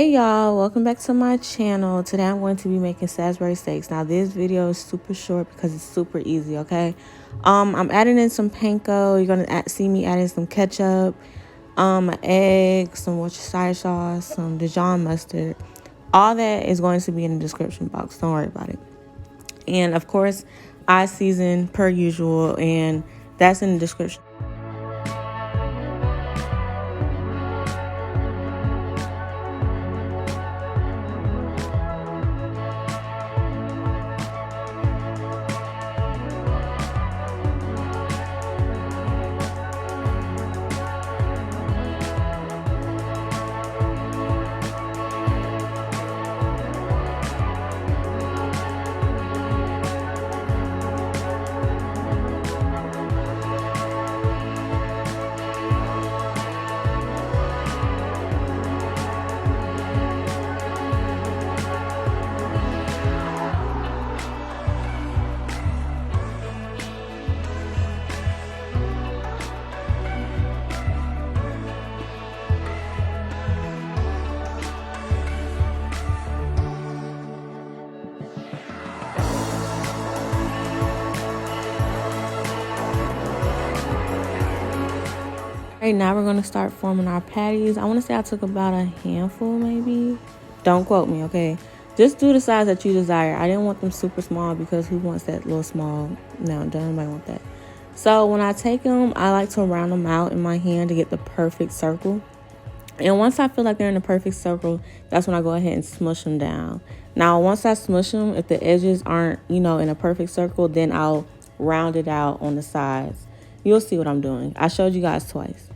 Hey y'all, welcome back to my channel. Today I'm going to be making Salisbury steaks. Now this video is super short because it's super easy, okay? I'm adding in some panko. You're gonna see me adding some ketchup, an egg, some Worcestershire sauce, some Dijon mustard. All that is going to be in the description box. Don't worry about it. And of course, I season per usual, and that's in the description. Right now we're going to start forming our patties. I want to say I took about a handful maybe. Don't quote me, okay? Just do the size that you desire. I didn't want them super small because who wants that little small? No, don't nobody want that. So when I take them, I like to round them out in my hand to get the perfect circle. And once I feel like they're in the perfect circle, that's when I go ahead and smush them down. Now, once I smush them, if the edges aren't, in a perfect circle, then I'll round it out on the sides. You'll see what I'm doing. I showed you guys twice.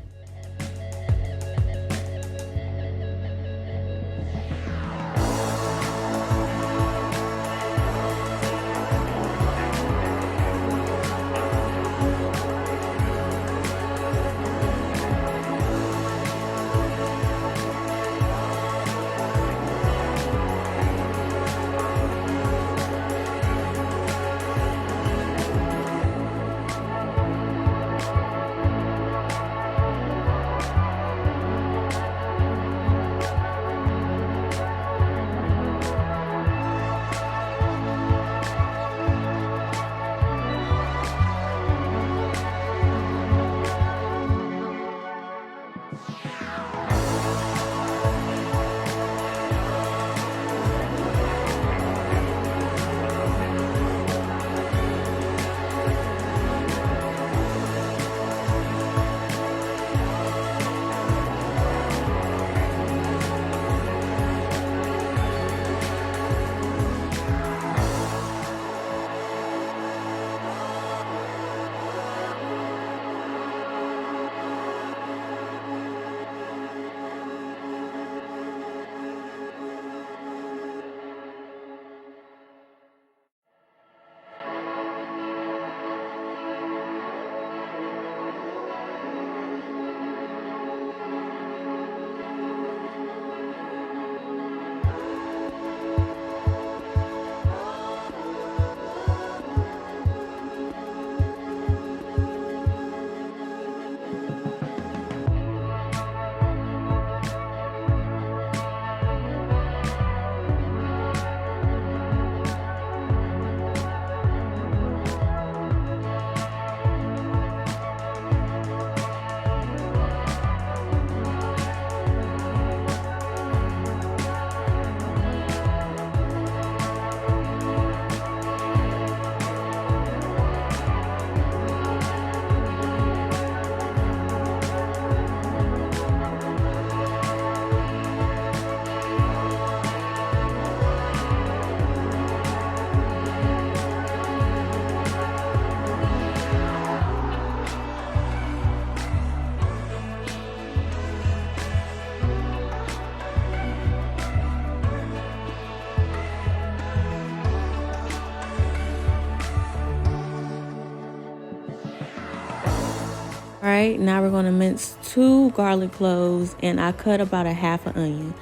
All right, now we're going to mince 2 garlic cloves, and I cut about a half an onion.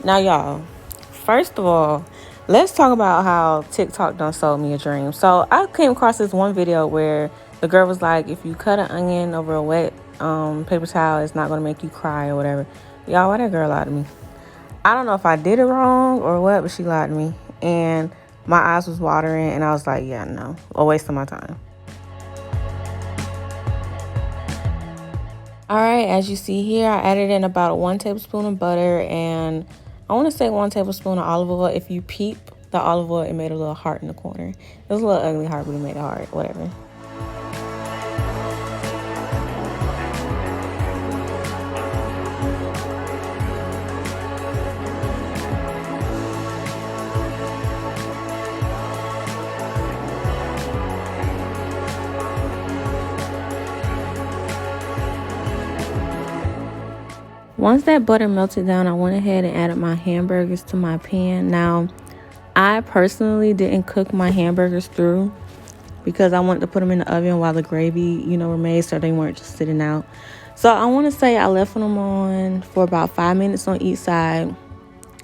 Now, y'all, first of all, let's talk about how TikTok done sold me a dream. So I came across this one video where the girl was like, if you cut an onion over a wet paper towel, it's not going to make you cry or whatever. Y'all, why that girl lie to me? I don't know if I did it wrong or what, but she lied to me. And my eyes was watering, and I was like, yeah, no, a waste of my time. All right, as you see here, I added in about 1 tablespoon of butter, and I want to say 1 tablespoon of olive oil. If you peep the olive oil, it made a little heart in the corner. It was a little ugly heart, but it made a heart, whatever. Once that butter melted down, I went ahead and added my hamburgers to my pan. Now, I personally didn't cook my hamburgers through because I wanted to put them in the oven while the gravy, were made, so they weren't just sitting out. So I want to say I left them on for about 5 minutes on each side.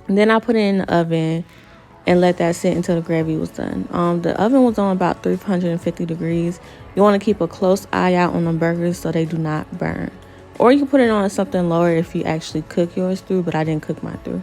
And then I put it in the oven and let that sit until the gravy was done. The oven was on about 350 degrees. You want to keep a close eye out on the burgers so they do not burn. Or you can put it on something lower if you actually cook yours through, but I didn't cook mine through.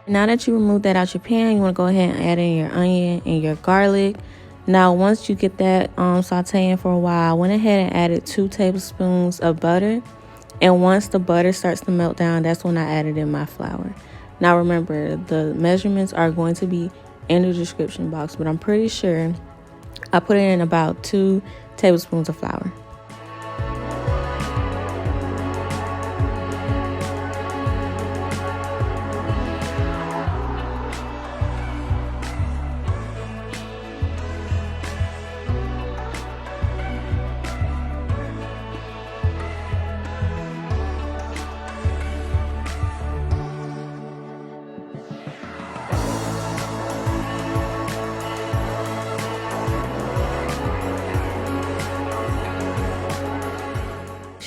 Now that you remove that out your pan, you want to go ahead and add in your onion and your garlic. Now, once you get that sauteing for a while, I went ahead and added 2 tablespoons of butter. And once the butter starts to melt down, that's when I added in my flour. Now, remember, the measurements are going to be in the description box, but I'm pretty sure I put in about 2 tablespoons of flour.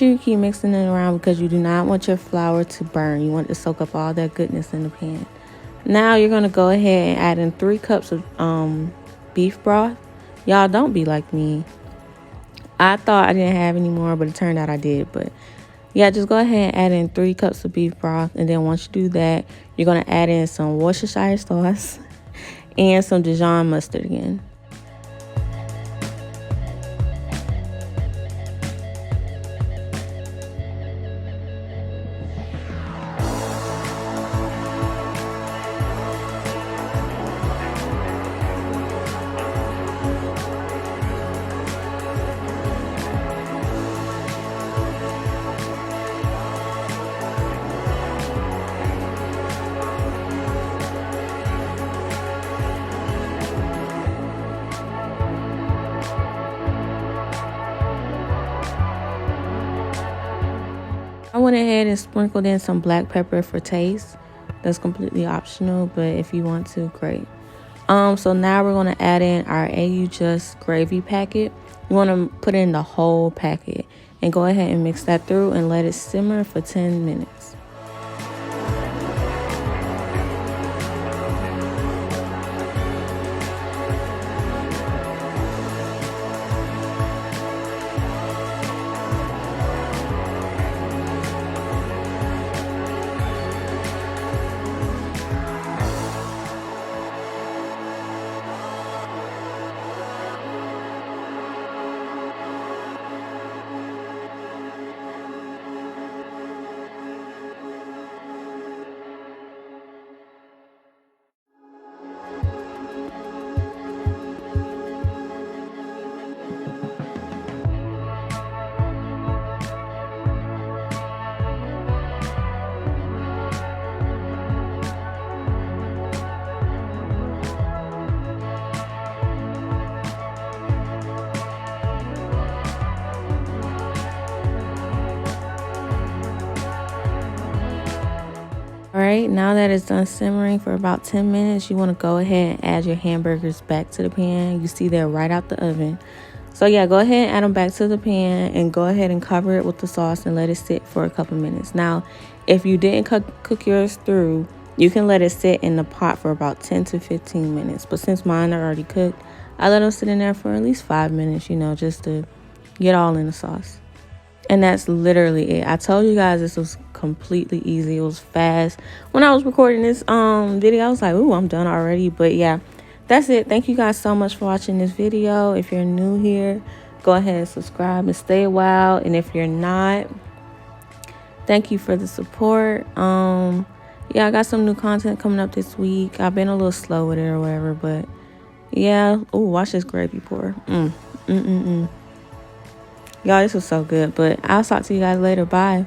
You keep mixing it around because you do not want your flour to burn. You want to soak up all that goodness in the pan. Now you're going to go ahead and add in 3 cups of beef broth. Y'all, don't be like me. I thought I didn't have any more, but it turned out I did. But yeah, just go ahead and add in 3 cups of beef broth. And then once you do that, you're going to add in some Worcestershire sauce and some Dijon mustard again. I went ahead and sprinkled in some black pepper for taste. That's completely optional, but if you want to, great. So now we're going to add in our AU Just gravy packet. You want to put in the whole packet and go ahead and mix that through and let it simmer for 10 minutes. All right, now that it's done simmering for about 10 minutes, you want to go ahead and add your hamburgers back to the pan. You see they're right out the oven. So yeah, go ahead and add them back to the pan and go ahead and cover it with the sauce and let it sit for a couple minutes. Now, if you didn't cook yours through, you can let it sit in the pot for about 10 to 15 minutes. But since mine are already cooked, I let them sit in there for at least 5 minutes, you know, just to get all in the sauce. And that's literally it. I told you guys this was completely easy. It was fast. When I was recording this video, I was like, ooh, I'm done already. But yeah, that's it. Thank you guys so much for watching this video. If you're new here, go ahead and subscribe and stay a while. And if you're not, thank you for the support. Yeah, I got some new content coming up this week. I've been a little slow with it or whatever, but yeah. Ooh, watch this gravy pour. Y'all, this was so good. But I'll talk to you guys later. Bye.